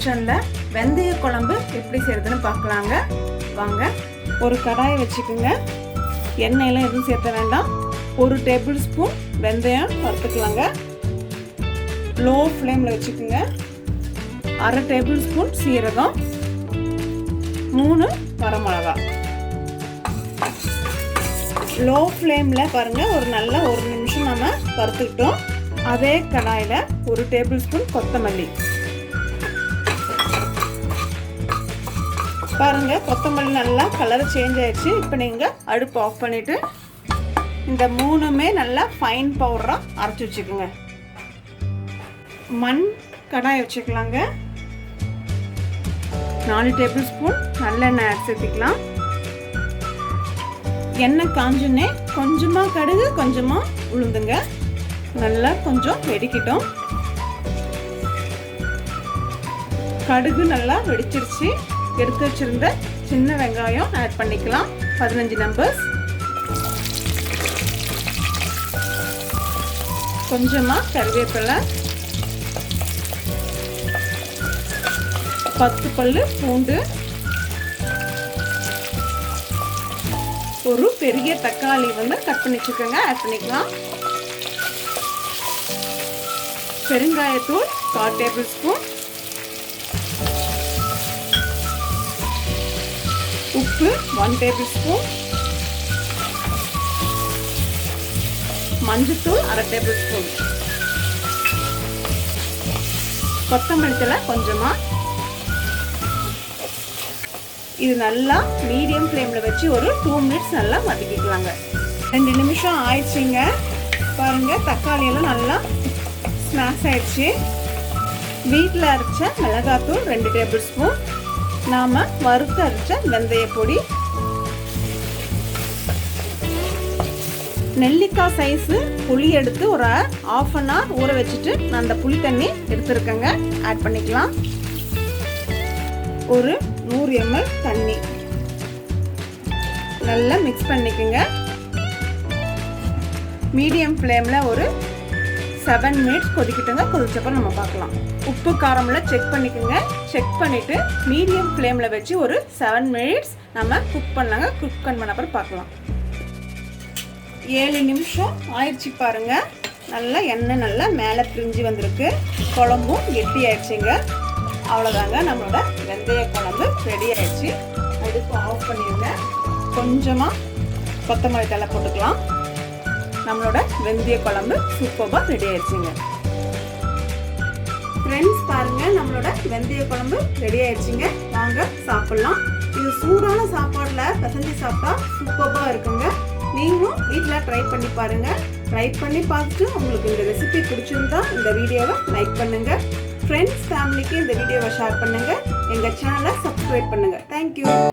கிச்சனில் வெந்தய குழம்பு எப்படி செய்கிறதுன்னு பார்க்கலாங்க. வாங்க. ஒரு கடாயை வச்சுக்கோங்க. எண்ணெயெல்லாம் எதுவும் சேர்த்த வேண்டாம். 1 டேபிள் ஸ்பூன் வெந்தயம் வறுத்துக்கலாங்க. லோ ஃப்ளேமில் வச்சுக்கோங்க. 1/2 டேபிள் ஸ்பூன் சீரகம், 3 வரமிளகா. லோ ஃப்ளேமில் பாருங்கள், ஒரு 1 நிமிஷம் நம்ம வறுத்துக்கிட்டோம். அதே கடாயில் 1 டேபிள் ஸ்பூன் கொத்தமல்லி. பாருங்க, கொத்தமல்லி நல்லா கலர் சேஞ்ச் ஆயிடுச்சு. இப்போ நீங்கள் அடுப்பு ஆஃப் பண்ணிவிட்டு இந்த 3மே நல்லா ஃபைன் பவுடராக அரைச்சி வச்சுக்கோங்க. மண் கடாய் வச்சுக்கலாங்க. 4 டேபிள் ஸ்பூன் நல்லெண்ணெய் சேர்த்துக்கலாம். எண்ணெய் காஞ்சுன்னே கொஞ்சமாக கடுகு, கொஞ்சமாக உளுந்துங்க. நல்லா கொஞ்சம் வெடிக்கட்டும். கடுகு நல்லா வெடிச்சிருச்சு. எடுத்து வச்சிருந்த சின்ன வெங்காயம் ஆட் பண்ணிக்கலாம். 15 நம்பர்ஸ். கொஞ்சமா கறிவேப்பிலை, 10 பல்லு பூண்டு, ஒரு பெரிய தக்காளி கட் பண்ணி வச்சுக்கோங்க, ஆட் பண்ணிக்கலாம். பெருங்காயத்தூள் 1/4 டேபிள் ஸ்பூன், உப்பு 1 டேபிள் ஸ்பூன், மஞ்சத்தூள் 1/2 டேபிள் ஸ்பூன், கொத்தமல்லி தழை கொஞ்சமா. இது நல்லா மீடியம் ஃப்ளேமில் வச்சு ஒரு 2 மினிட்ஸ் நல்லா வதக்கிக்கலாங்க. 2 நிமிஷம் ஆயிடுச்சுங்க. பாருங்க, தக்காளி எல்லாம் நல்லா ஸ்மாஷ் ஆயிடுச்சு. வீட்டில் அரைச்ச மிளகாத்தூள் 2 டேபிள் ஸ்பூன், நாம் வறுத்து அரைச்ச வெந்தய பொடி, நெல்லிக்காய் சைஸு புளி எடுத்து ஒரு 1/2 அன் ஹவர் ஊற வச்சுட்டு நான் அந்த புளி தண்ணி எடுத்துருக்கேங்க, ஆட் பண்ணிக்கலாம். ஒரு 100 ml தண்ணி நல்லா மிக்ஸ் பண்ணிக்கோங்க. மீடியம் ஃப்ளேமில் ஒரு 7 மினிட்ஸ் கொதிக்கிட்டுங்க. கொதிச்சப்போ நம்ம பார்க்கலாம். உப்பு காரம்லாம் செக் பண்ணிக்கோங்க. செக் பண்ணிவிட்டு மீடியம் ஃப்ளேமில் வச்சு ஒரு 7 மினிட்ஸ் நம்ம குக் பண்ணலாங்க. குக் பண்ண அப்புறம் பார்க்கலாம். 7 நிமிஷம் ஆயிடுச்சு பாருங்க. நல்லா எண்ணெய் நல்லா மேலே பிரிஞ்சு வந்திருக்கு. குழம்பும் கெட்டி ஆயிடுச்சுங்க. அவ்வளோதாங்க, நம்மளோட வெந்தய குழம்பு ரெடி ஆயிடுச்சு. அடுப்பு ஆஃப் பண்ணிடுங்க. கொஞ்சமாக கொத்தமல்லி தழை போட்டுக்கலாம். நம்மளோட வெந்தய குழம்பு சூப்பராக ரெடி ஆயிடுச்சுங்க. ஃப்ரெண்ட்ஸ் பாருங்க, நம்மளோட வெந்தய குழம்பு ரெடி ஆயிடுச்சுங்க. வாங்க சாப்பிடலாம். இது சூடான சாப்பாடில் பிசைஞ்சு சாப்பிட்டா சூப்பராக இருக்குங்க. நீங்களும் வீட்டில் ட்ரை பண்ணி பாருங்க. ட்ரை பண்ணி பார்த்துட்டு உங்களுக்கு இந்த ரெசிபி பிடிச்சிருந்தா இந்த வீடியோவை லைக் பண்ணுங்க. ஃப்ரெண்ட்ஸ் ஃபேமிலிக்கு இந்த வீடியோவை ஷேர் பண்ணுங்க. எங்கள் சேனலை சப்ஸ்கிரைப் பண்ணுங்க. தேங்க்யூ.